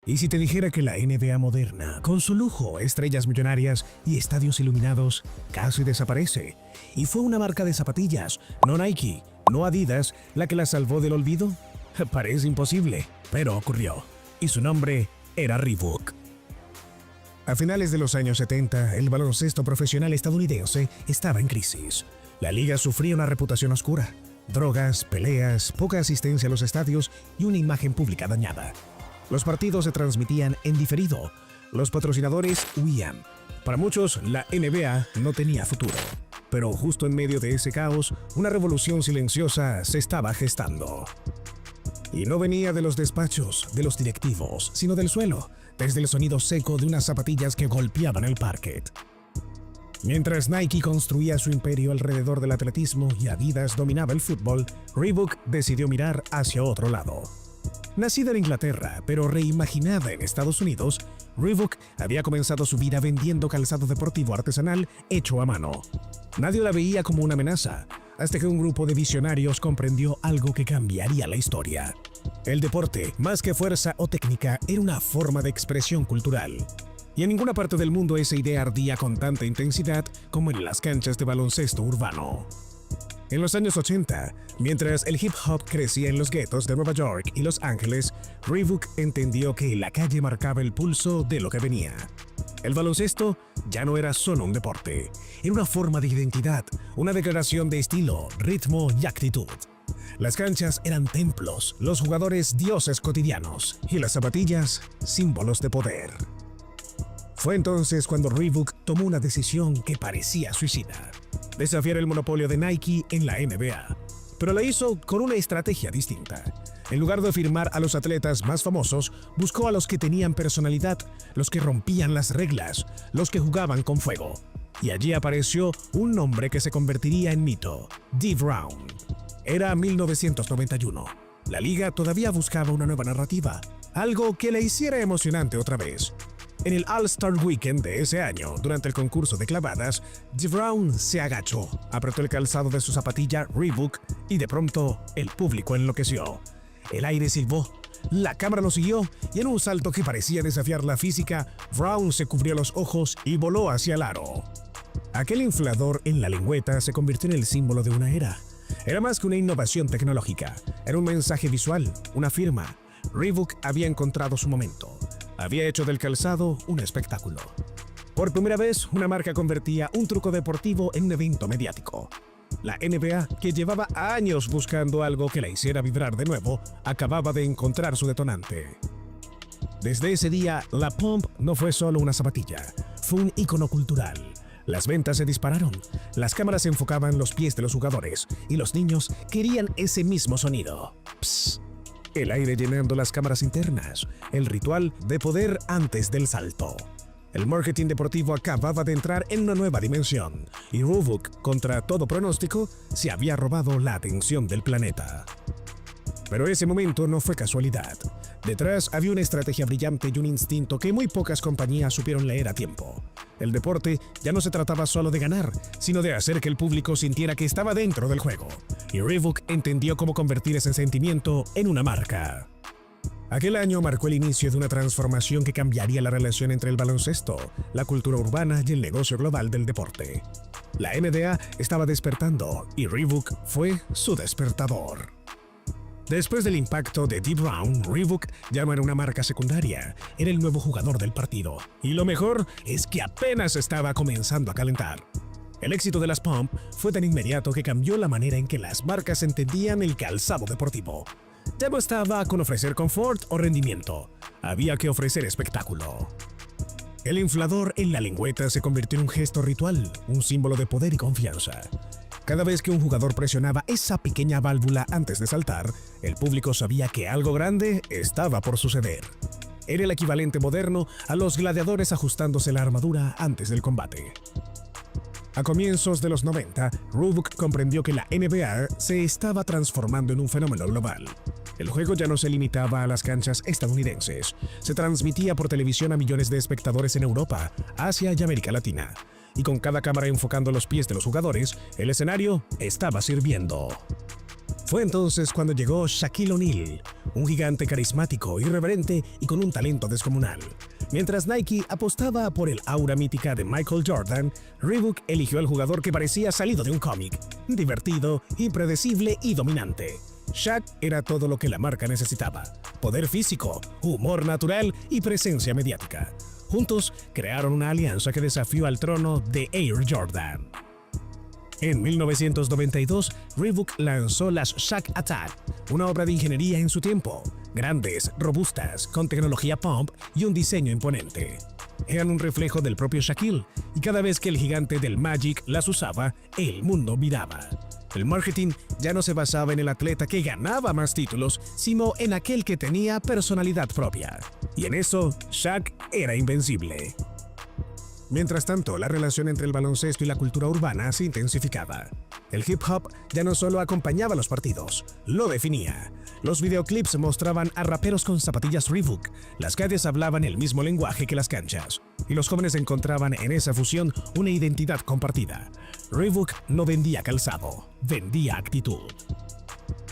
¿Y si te dijera que la NBA moderna, con su lujo, estrellas millonarias y estadios iluminados, casi desaparece? Y fue una marca de zapatillas, no Nike, no Adidas, la que la salvó del olvido. Parece imposible, pero ocurrió. Y su nombre era Reebok. A finales de los años 70, el baloncesto profesional estadounidense estaba en crisis. La liga sufría una reputación oscura, drogas, peleas, poca asistencia a los estadios y una imagen pública dañada. Los partidos se transmitían en diferido. Los patrocinadores huían. Para muchos, la NBA no tenía futuro. Pero justo en medio de ese caos, una revolución silenciosa se estaba gestando. Y no venía de los despachos, de los directivos, sino del suelo, desde el sonido seco de unas zapatillas que golpeaban el parquet. Mientras Nike construía su imperio alrededor del atletismo y Adidas dominaba el fútbol, Reebok decidió mirar hacia otro lado. Nacida en Inglaterra, pero reimaginada en Estados Unidos, Reebok había comenzado su vida vendiendo calzado deportivo artesanal hecho a mano. Nadie la veía como una amenaza, hasta que un grupo de visionarios comprendió algo que cambiaría la historia. El deporte, más que fuerza o técnica, era una forma de expresión cultural. Y en ninguna parte del mundo esa idea ardía con tanta intensidad como en las canchas de baloncesto urbano. En los años 80, mientras el hip hop crecía en los guetos de Nueva York y Los Ángeles, Reebok entendió que la calle marcaba el pulso de lo que venía. El baloncesto ya no era solo un deporte, era una forma de identidad, una declaración de estilo, ritmo y actitud. Las canchas eran templos, los jugadores dioses cotidianos y las zapatillas símbolos de poder. Fue entonces cuando Reebok tomó una decisión que parecía suicida: desafiar el monopolio de Nike en la NBA. Pero la hizo con una estrategia distinta. En lugar de firmar a los atletas más famosos, buscó a los que tenían personalidad, los que rompían las reglas, los que jugaban con fuego. Y allí apareció un nombre que se convertiría en mito: Dee Brown. Era 1991. La liga todavía buscaba una nueva narrativa, algo que la hiciera emocionante otra vez. En el All-Star Weekend de ese año, durante el concurso de clavadas, Dee Brown se agachó, apretó el calzado de su zapatilla Reebok y de pronto el público enloqueció. El aire silbó, la cámara lo siguió y en un salto que parecía desafiar la física, Brown se cubrió los ojos y voló hacia el aro. Aquel inflador en la lengüeta se convirtió en el símbolo de una era. Era más que una innovación tecnológica, era un mensaje visual, una firma. Reebok había encontrado su momento. Había hecho del calzado un espectáculo. Por primera vez, una marca convertía un truco deportivo en un evento mediático. La NBA, que llevaba años buscando algo que la hiciera vibrar de nuevo, acababa de encontrar su detonante. Desde ese día, la Pump no fue solo una zapatilla, fue un ícono cultural. Las ventas se dispararon, las cámaras enfocaban los pies de los jugadores y los niños querían ese mismo sonido. Psst. El aire llenando las cámaras internas, el ritual de poder antes del salto. El marketing deportivo acababa de entrar en una nueva dimensión y Reebok, contra todo pronóstico, se había robado la atención del planeta. Pero ese momento no fue casualidad. Detrás había una estrategia brillante y un instinto que muy pocas compañías supieron leer a tiempo. El deporte ya no se trataba solo de ganar, sino de hacer que el público sintiera que estaba dentro del juego. Y Reebok entendió cómo convertir ese sentimiento en una marca. Aquel año marcó el inicio de una transformación que cambiaría la relación entre el baloncesto, la cultura urbana y el negocio global del deporte. La NBA estaba despertando y Reebok fue su despertador. Después del impacto de Dee Brown, Reebok ya no era una marca secundaria, era el nuevo jugador del partido. Y lo mejor es que apenas estaba comenzando a calentar. El éxito de las Pump fue tan inmediato que cambió la manera en que las marcas entendían el calzado deportivo. Ya no estaba con ofrecer confort o rendimiento, había que ofrecer espectáculo. El inflador en la lengüeta se convirtió en un gesto ritual, un símbolo de poder y confianza. Cada vez que un jugador presionaba esa pequeña válvula antes de saltar, el público sabía que algo grande estaba por suceder. Era el equivalente moderno a los gladiadores ajustándose la armadura antes del combate. A comienzos de los 90, Reebok comprendió que la NBA se estaba transformando en un fenómeno global. El juego ya no se limitaba a las canchas estadounidenses, se transmitía por televisión a millones de espectadores en Europa, Asia y América Latina. Y con cada cámara enfocando los pies de los jugadores, el escenario estaba sirviendo. Fue entonces cuando llegó Shaquille O'Neal, un gigante carismático, irreverente y con un talento descomunal. Mientras Nike apostaba por el aura mítica de Michael Jordan, Reebok eligió al jugador que parecía salido de un cómic, divertido, impredecible y dominante. Shaq era todo lo que la marca necesitaba: poder físico, humor natural y presencia mediática. Juntos crearon una alianza que desafió al trono de Air Jordan. En 1992, Reebok lanzó las Shaq Attack, una obra de ingeniería en su tiempo, grandes, robustas, con tecnología pump y un diseño imponente. Eran un reflejo del propio Shaquille, y cada vez que el gigante del Magic las usaba, el mundo miraba. El marketing ya no se basaba en el atleta que ganaba más títulos, sino en aquel que tenía personalidad propia. Y en eso, Shaq era invencible. Mientras tanto, la relación entre el baloncesto y la cultura urbana se intensificaba. El hip hop ya no solo acompañaba los partidos, lo definía. Los videoclips mostraban a raperos con zapatillas Reebok, las calles hablaban el mismo lenguaje que las canchas, y los jóvenes encontraban en esa fusión una identidad compartida. Reebok no vendía calzado, vendía actitud.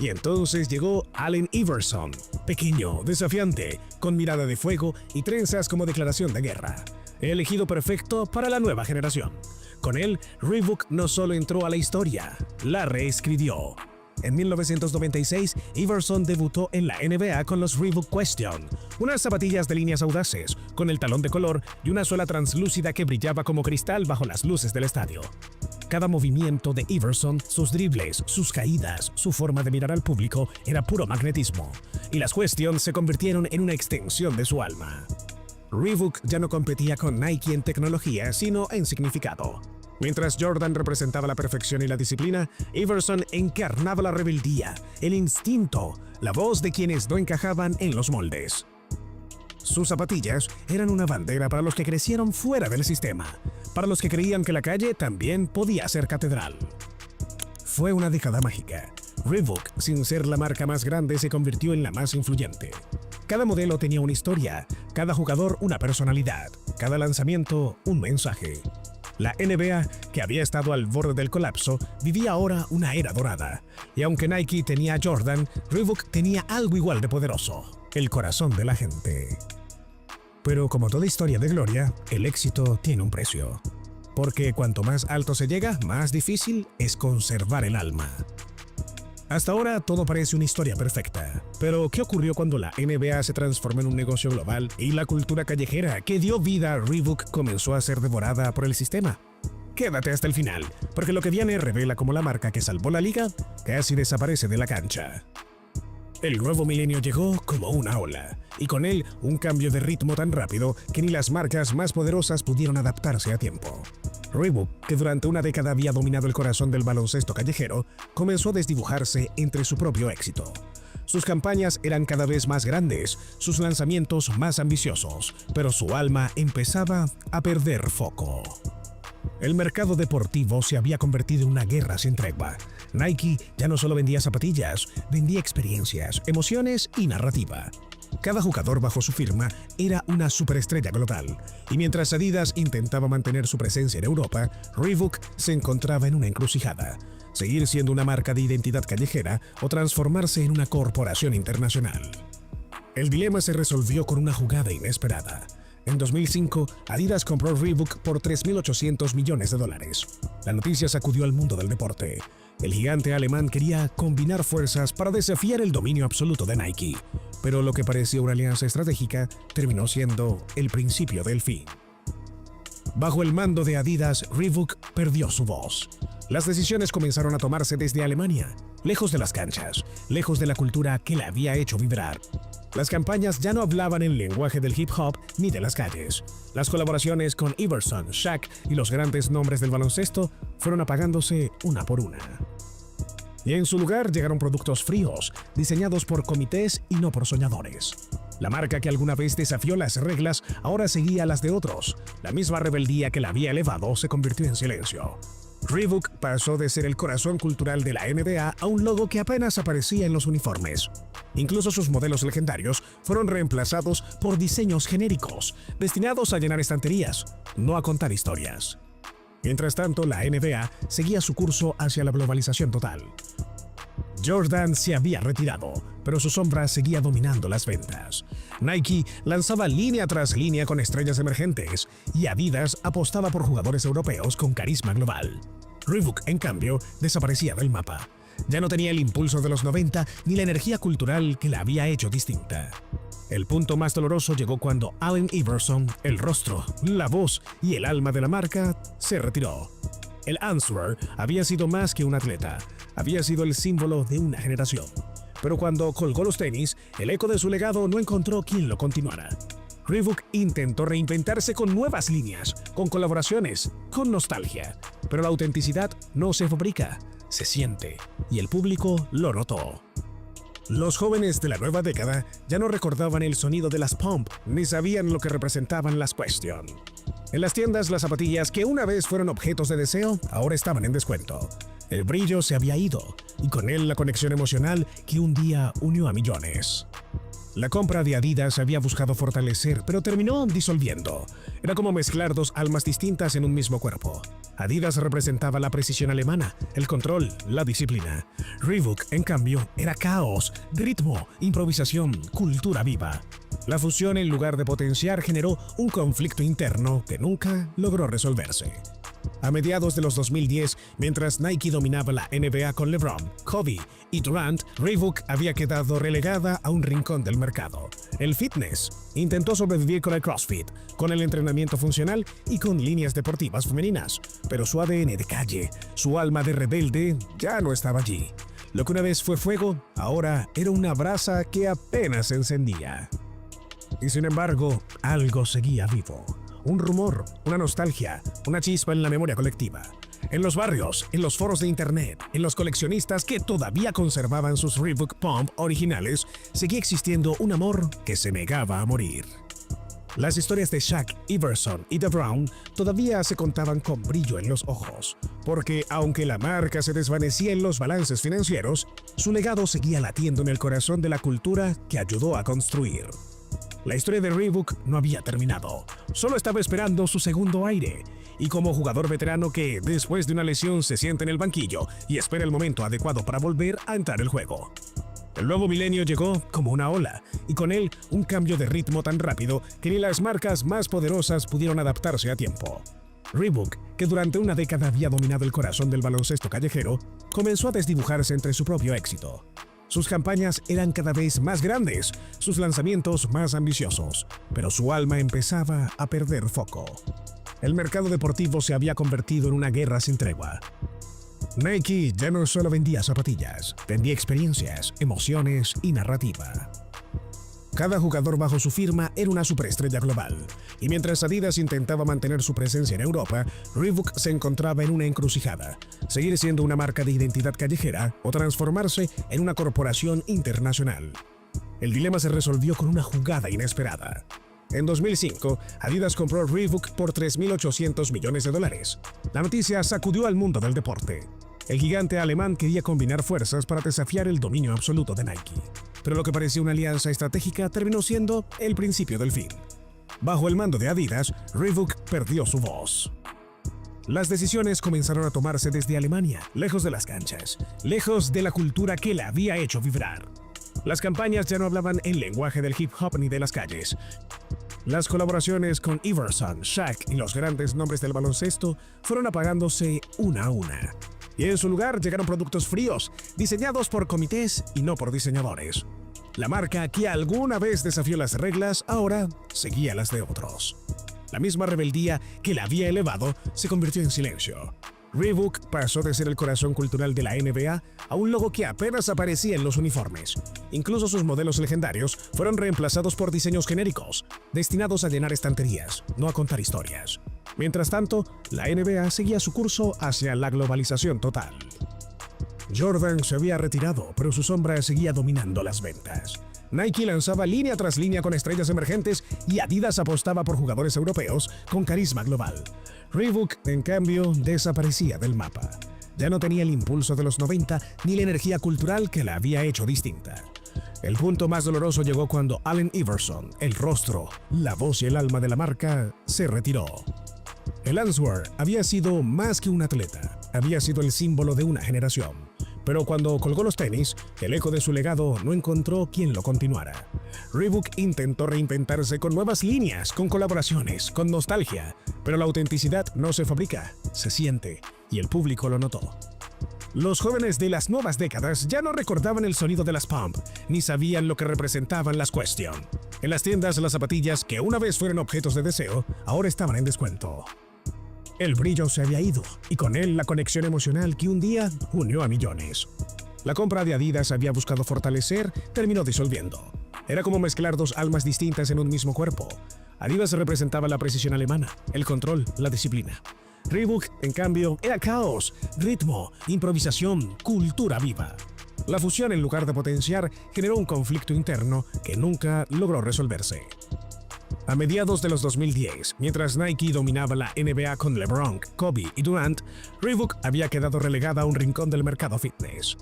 Y entonces llegó Allen Iverson, pequeño, desafiante, con mirada de fuego y trenzas como declaración de guerra. Elegido perfecto para la nueva generación. Con él, Reebok no solo entró a la historia, la reescribió. En 1996, Iverson debutó en la NBA con los Reebok Question, unas zapatillas de líneas audaces, con el talón de color y una suela translúcida que brillaba como cristal bajo las luces del estadio. Cada movimiento de Iverson, sus dribles, sus caídas, su forma de mirar al público, era puro magnetismo, y las Question se convirtieron en una extensión de su alma. Reebok ya no competía con Nike en tecnología, sino en significado. Mientras Jordan representaba la perfección y la disciplina, Iverson encarnaba la rebeldía, el instinto, la voz de quienes no encajaban en los moldes. Sus zapatillas eran una bandera para los que crecieron fuera del sistema, para los que creían que la calle también podía ser catedral. Fue una década mágica. Reebok, sin ser la marca más grande, se convirtió en la más influyente. Cada modelo tenía una historia, cada jugador una personalidad, cada lanzamiento un mensaje. La NBA, que había estado al borde del colapso, vivía ahora una era dorada. Y aunque Nike tenía a Jordan, Reebok tenía algo igual de poderoso: el corazón de la gente. Pero como toda historia de gloria, el éxito tiene un precio. Porque cuanto más alto se llega, más difícil es conservar el alma. Hasta ahora todo parece una historia perfecta, pero ¿qué ocurrió cuando la NBA se transformó en un negocio global y la cultura callejera que dio vida a Reebok comenzó a ser devorada por el sistema? Quédate hasta el final, porque lo que viene revela cómo la marca que salvó la liga casi desaparece de la cancha. El nuevo milenio llegó como una ola, y con él un cambio de ritmo tan rápido que ni las marcas más poderosas pudieron adaptarse a tiempo. Reebok, que durante una década había dominado el corazón del baloncesto callejero, comenzó a desdibujarse entre su propio éxito. Sus campañas eran cada vez más grandes, sus lanzamientos más ambiciosos, pero su alma empezaba a perder foco. El mercado deportivo se había convertido en una guerra sin tregua. Nike ya no solo vendía zapatillas, vendía experiencias, emociones y narrativa. Cada jugador bajo su firma era una superestrella global, y mientras Adidas intentaba mantener su presencia en Europa, Reebok se encontraba en una encrucijada: seguir siendo una marca de identidad callejera o transformarse en una corporación internacional. El dilema se resolvió con una jugada inesperada. En 2005, Adidas compró Reebok por $3.800 millones. La noticia sacudió al mundo del deporte. El gigante alemán quería combinar fuerzas para desafiar el dominio absoluto de Nike, pero lo que parecía una alianza estratégica terminó siendo el principio del fin. Bajo el mando de Adidas, Reebok perdió su voz. Las decisiones comenzaron a tomarse desde Alemania, lejos de las canchas, lejos de la cultura que la había hecho vibrar. Las campañas ya no hablaban el lenguaje del hip hop ni de las calles. Las colaboraciones con Iverson, Shaq y los grandes nombres del baloncesto fueron apagándose una por una. Y en su lugar llegaron productos fríos, diseñados por comités y no por soñadores. La marca que alguna vez desafió las reglas ahora seguía las de otros. La misma rebeldía que la había elevado se convirtió en silencio. Reebok pasó de ser el corazón cultural de la NBA a un logo que apenas aparecía en los uniformes. Incluso sus modelos legendarios fueron reemplazados por diseños genéricos, destinados a llenar estanterías, no a contar historias. Mientras tanto, la NBA seguía su curso hacia la globalización total. Jordan se había retirado, pero su sombra seguía dominando las ventas. Nike lanzaba línea tras línea con estrellas emergentes y Adidas apostaba por jugadores europeos con carisma global. Reebok, en cambio, desaparecía del mapa. Ya no tenía el impulso de los 90 ni la energía cultural que la había hecho distinta. El punto más doloroso llegó cuando Allen Iverson, el rostro, la voz y el alma de la marca, se retiró. El Answer había sido más que un atleta, había sido el símbolo de una generación. Pero cuando colgó los tenis, el eco de su legado no encontró quien lo continuara. Reebok intentó reinventarse con nuevas líneas, con colaboraciones, con nostalgia. Pero la autenticidad no se fabrica, se siente, y el público lo notó. Los jóvenes de la nueva década ya no recordaban el sonido de las Pump, ni sabían lo que representaban las Question. En las tiendas, las zapatillas que una vez fueron objetos de deseo, ahora estaban en descuento. El brillo se había ido, y con él la conexión emocional que un día unió a millones. La compra de Adidas había buscado fortalecer, pero terminó disolviendo. Era como mezclar dos almas distintas en un mismo cuerpo. Adidas representaba la precisión alemana, el control, la disciplina. Reebok, en cambio, era caos, ritmo, improvisación, cultura viva. La fusión, en lugar de potenciar, generó un conflicto interno que nunca logró resolverse. A mediados de los 2010, mientras Nike dominaba la NBA con LeBron, Kobe y Durant, Reebok había quedado relegada a un rincón del mercado. El fitness intentó sobrevivir con el CrossFit, con el entrenamiento funcional y con líneas deportivas femeninas, pero su ADN de calle, su alma de rebelde, ya no estaba allí. Lo que una vez fue fuego, ahora era una brasa que apenas se encendía. Y sin embargo, algo seguía vivo. Un rumor, una nostalgia, una chispa en la memoria colectiva. En los barrios, en los foros de internet, en los coleccionistas que todavía conservaban sus Reebok Pump originales, seguía existiendo un amor que se negaba a morir. Las historias de Shaq, Iverson y DeBron todavía se contaban con brillo en los ojos, porque aunque la marca se desvanecía en los balances financieros, su legado seguía latiendo en el corazón de la cultura que ayudó a construir. La historia de Reebok no había terminado, solo estaba esperando su segundo aire, y como jugador veterano que después de una lesión se sienta en el banquillo y espera el momento adecuado para volver a entrar al juego. El nuevo milenio llegó como una ola, y con él un cambio de ritmo tan rápido que ni las marcas más poderosas pudieron adaptarse a tiempo. Reebok, que durante una década había dominado el corazón del baloncesto callejero, comenzó a desdibujarse entre su propio éxito. Sus campañas eran cada vez más grandes, sus lanzamientos más ambiciosos, pero su alma empezaba a perder foco. El mercado deportivo se había convertido en una guerra sin tregua. Nike ya no solo vendía zapatillas, vendía experiencias, emociones y narrativa. Cada jugador bajo su firma era una superestrella global, y mientras Adidas intentaba mantener su presencia en Europa, Reebok se encontraba en una encrucijada: seguir siendo una marca de identidad callejera o transformarse en una corporación internacional. El dilema se resolvió con una jugada inesperada. En 2005, Adidas compró Reebok por $3.800 millones. La noticia sacudió al mundo del deporte. El gigante alemán quería combinar fuerzas para desafiar el dominio absoluto de Nike. Pero lo que parecía una alianza estratégica terminó siendo el principio del fin. Bajo el mando de Adidas, Reebok perdió su voz. Las decisiones comenzaron a tomarse desde Alemania, lejos de las canchas, lejos de la cultura que la había hecho vibrar. Las campañas ya no hablaban el lenguaje del hip hop ni de las calles. Las colaboraciones con Iverson, Shaq y los grandes nombres del baloncesto fueron apagándose una a una. Y en su lugar llegaron productos fríos, diseñados por comités y no por diseñadores. La marca que alguna vez desafió las reglas, ahora seguía las de otros. La misma rebeldía que la había elevado se convirtió en silencio. Reebok pasó de ser el corazón cultural de la NBA a un logo que apenas aparecía en los uniformes. Incluso sus modelos legendarios fueron reemplazados por diseños genéricos, destinados a llenar estanterías, no a contar historias. Mientras tanto, la NBA seguía su curso hacia la globalización total. Jordan se había retirado, pero su sombra seguía dominando las ventas. Nike lanzaba línea tras línea con estrellas emergentes y Adidas apostaba por jugadores europeos con carisma global. Reebok, en cambio, desaparecía del mapa. Ya no tenía el impulso de los 90 ni la energía cultural que la había hecho distinta. El punto más doloroso llegó cuando Allen Iverson, el rostro, la voz y el alma de la marca, se retiró. El Answer había sido más que un atleta, había sido el símbolo de una generación. Pero cuando colgó los tenis, el eco de su legado no encontró quien lo continuara. Reebok intentó reinventarse con nuevas líneas, con colaboraciones, con nostalgia, pero la autenticidad no se fabrica, se siente, y el público lo notó. Los jóvenes de las nuevas décadas ya no recordaban el sonido de las Pump, ni sabían lo que representaban las Question. En las tiendas, las zapatillas, que una vez fueron objetos de deseo, ahora estaban en descuento. El brillo se había ido, y con él la conexión emocional que un día unió a millones. La compra de Adidas había buscado fortalecer, terminó disolviendo. Era como mezclar dos almas distintas en un mismo cuerpo. Adidas representaba la precisión alemana, el control, la disciplina. Reebok, en cambio, era caos, ritmo, improvisación, cultura viva. La fusión, en lugar de potenciar, generó un conflicto interno que nunca logró resolverse. A mediados de los 2010, mientras Nike dominaba la NBA con LeBron, Kobe y Durant, Reebok había quedado relegada a un rincón del mercado fitness.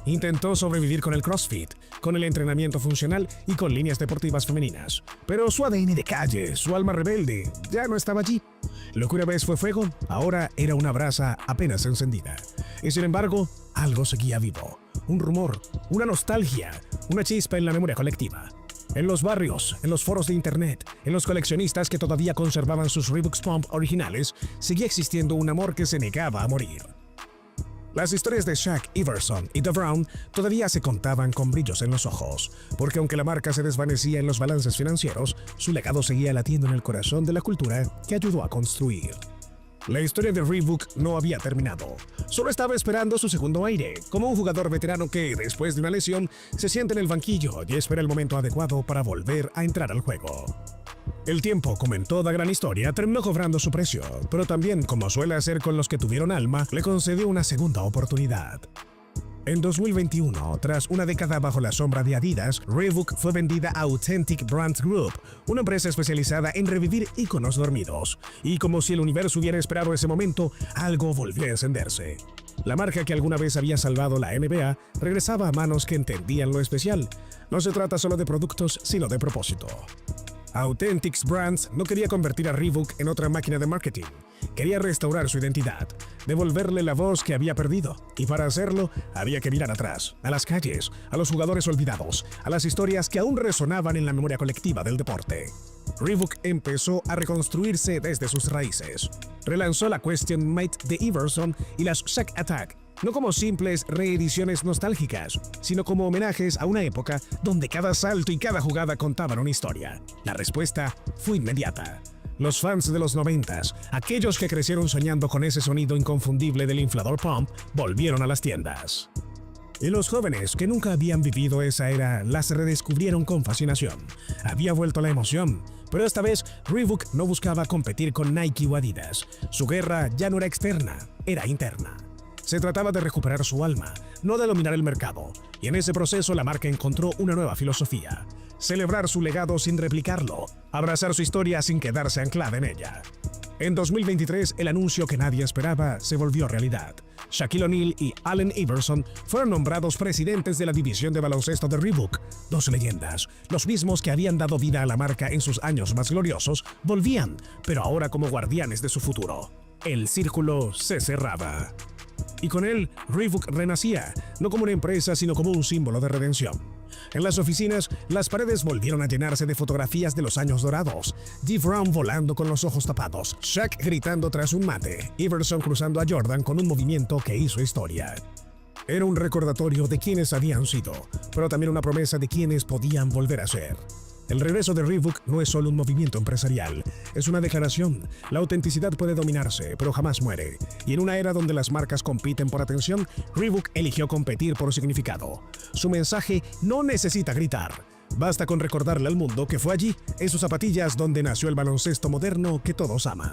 Intentó sobrevivir con el CrossFit, con el entrenamiento funcional y con líneas deportivas femeninas. Pero su ADN de calle, su alma rebelde, ya no estaba allí. Lo que una vez fue fuego, ahora era una brasa apenas encendida. Y sin embargo, algo seguía vivo. Un rumor, una nostalgia, una chispa en la memoria colectiva. En los barrios, en los foros de internet, en los coleccionistas que todavía conservaban sus Reebok Pump originales, seguía existiendo un amor que se negaba a morir. Las historias de Shaq Iverson y The Brown todavía se contaban con brillos en los ojos, porque aunque la marca se desvanecía en los balances financieros, su legado seguía latiendo en el corazón de la cultura que ayudó a construir. La historia de Reebok no había terminado, solo estaba esperando su segundo aire, como un jugador veterano que, después de una lesión, se sienta en el banquillo y espera el momento adecuado para volver a entrar al juego. El tiempo, como en toda gran historia, terminó cobrando su precio, pero también, como suele hacer con los que tuvieron alma, le concedió una segunda oportunidad. En 2021, tras una década bajo la sombra de Adidas, Reebok fue vendida a Authentic Brands Group, una empresa especializada en revivir íconos dormidos. Y como si el universo hubiera esperado ese momento, algo volvió a encenderse. La marca que alguna vez había salvado la NBA regresaba a manos que entendían lo especial. No se trata solo de productos, sino de propósito. Authentic Brands no quería convertir a Reebok en otra máquina de marketing. Quería restaurar su identidad, devolverle la voz que había perdido. Y para hacerlo, había que mirar atrás, a las calles, a los jugadores olvidados, a las historias que aún resonaban en la memoria colectiva del deporte. Reebok empezó a reconstruirse desde sus raíces. Relanzó la Question Mate de Iverson y las Shaq Attack, no como simples reediciones nostálgicas, sino como homenajes a una época donde cada salto y cada jugada contaban una historia. La respuesta fue inmediata. Los fans de los 90s, aquellos que crecieron soñando con ese sonido inconfundible del inflador pump, volvieron a las tiendas. Y los jóvenes que nunca habían vivido esa era las redescubrieron con fascinación. Había vuelto la emoción, pero esta vez Reebok no buscaba competir con Nike o Adidas. Su guerra ya no era externa, era interna. Se trataba de recuperar su alma, no de dominar el mercado, y en ese proceso la marca encontró una nueva filosofía: celebrar su legado sin replicarlo, abrazar su historia sin quedarse anclada en ella. En 2023, el anuncio que nadie esperaba se volvió realidad. Shaquille O'Neal y Allen Iverson fueron nombrados presidentes de la división de baloncesto de Reebok. Dos leyendas, los mismos que habían dado vida a la marca en sus años más gloriosos, volvían, pero ahora como guardianes de su futuro. El círculo se cerraba. Y con él, Reebok renacía, no como una empresa, sino como un símbolo de redención. En las oficinas, las paredes volvieron a llenarse de fotografías de los años dorados. Dee Brown volando con los ojos tapados, Shaq gritando tras un mate, Iverson cruzando a Jordan con un movimiento que hizo historia. Era un recordatorio de quienes habían sido, pero también una promesa de quienes podían volver a ser. El regreso de Reebok no es solo un movimiento empresarial, es una declaración. La autenticidad puede dominarse, pero jamás muere. Y en una era donde las marcas compiten por atención, Reebok eligió competir por significado. Su mensaje no necesita gritar. Basta con recordarle al mundo que fue allí, en sus zapatillas, donde nació el baloncesto moderno que todos aman.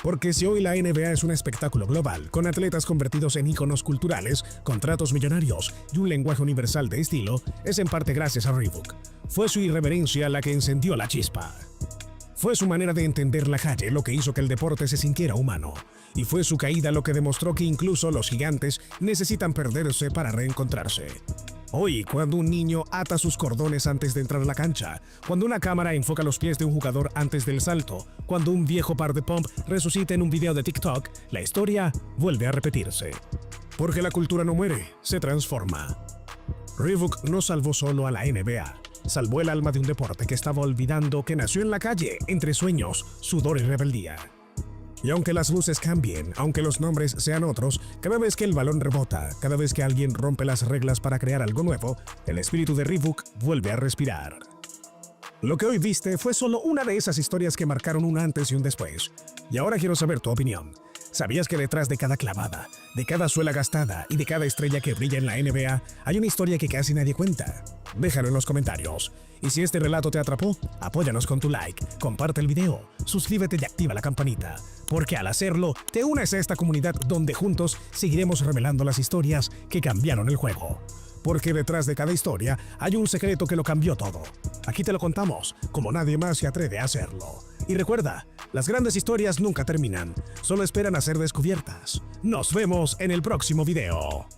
Porque si hoy la NBA es un espectáculo global, con atletas convertidos en íconos culturales, contratos millonarios y un lenguaje universal de estilo, es en parte gracias a Reebok. Fue su irreverencia la que encendió la chispa. Fue su manera de entender la calle lo que hizo que el deporte se sintiera humano. Y fue su caída lo que demostró que incluso los gigantes necesitan perderse para reencontrarse. Hoy, cuando un niño ata sus cordones antes de entrar a la cancha, cuando una cámara enfoca los pies de un jugador antes del salto, cuando un viejo par de pump resucita en un video de TikTok, la historia vuelve a repetirse. Porque la cultura no muere, se transforma. Reebok no salvó solo a la NBA, salvó el alma de un deporte que estaba olvidando que nació en la calle, entre sueños, sudor y rebeldía. Y aunque las luces cambien, aunque los nombres sean otros, cada vez que el balón rebota, cada vez que alguien rompe las reglas para crear algo nuevo, el espíritu de Reebok vuelve a respirar. Lo que hoy viste fue solo una de esas historias que marcaron un antes y un después. Y ahora quiero saber tu opinión. ¿Sabías que detrás de cada clavada, de cada suela gastada y de cada estrella que brilla en la NBA hay una historia que casi nadie cuenta? Déjalo en los comentarios. Y si este relato te atrapó, apóyanos con tu like, comparte el video, suscríbete y activa la campanita, porque al hacerlo te unes a esta comunidad donde juntos seguiremos revelando las historias que cambiaron el juego. Porque detrás de cada historia hay un secreto que lo cambió todo. Aquí te lo contamos, como nadie más se atreve a hacerlo. Y recuerda, las grandes historias nunca terminan, solo esperan a ser descubiertas. Nos vemos en el próximo video.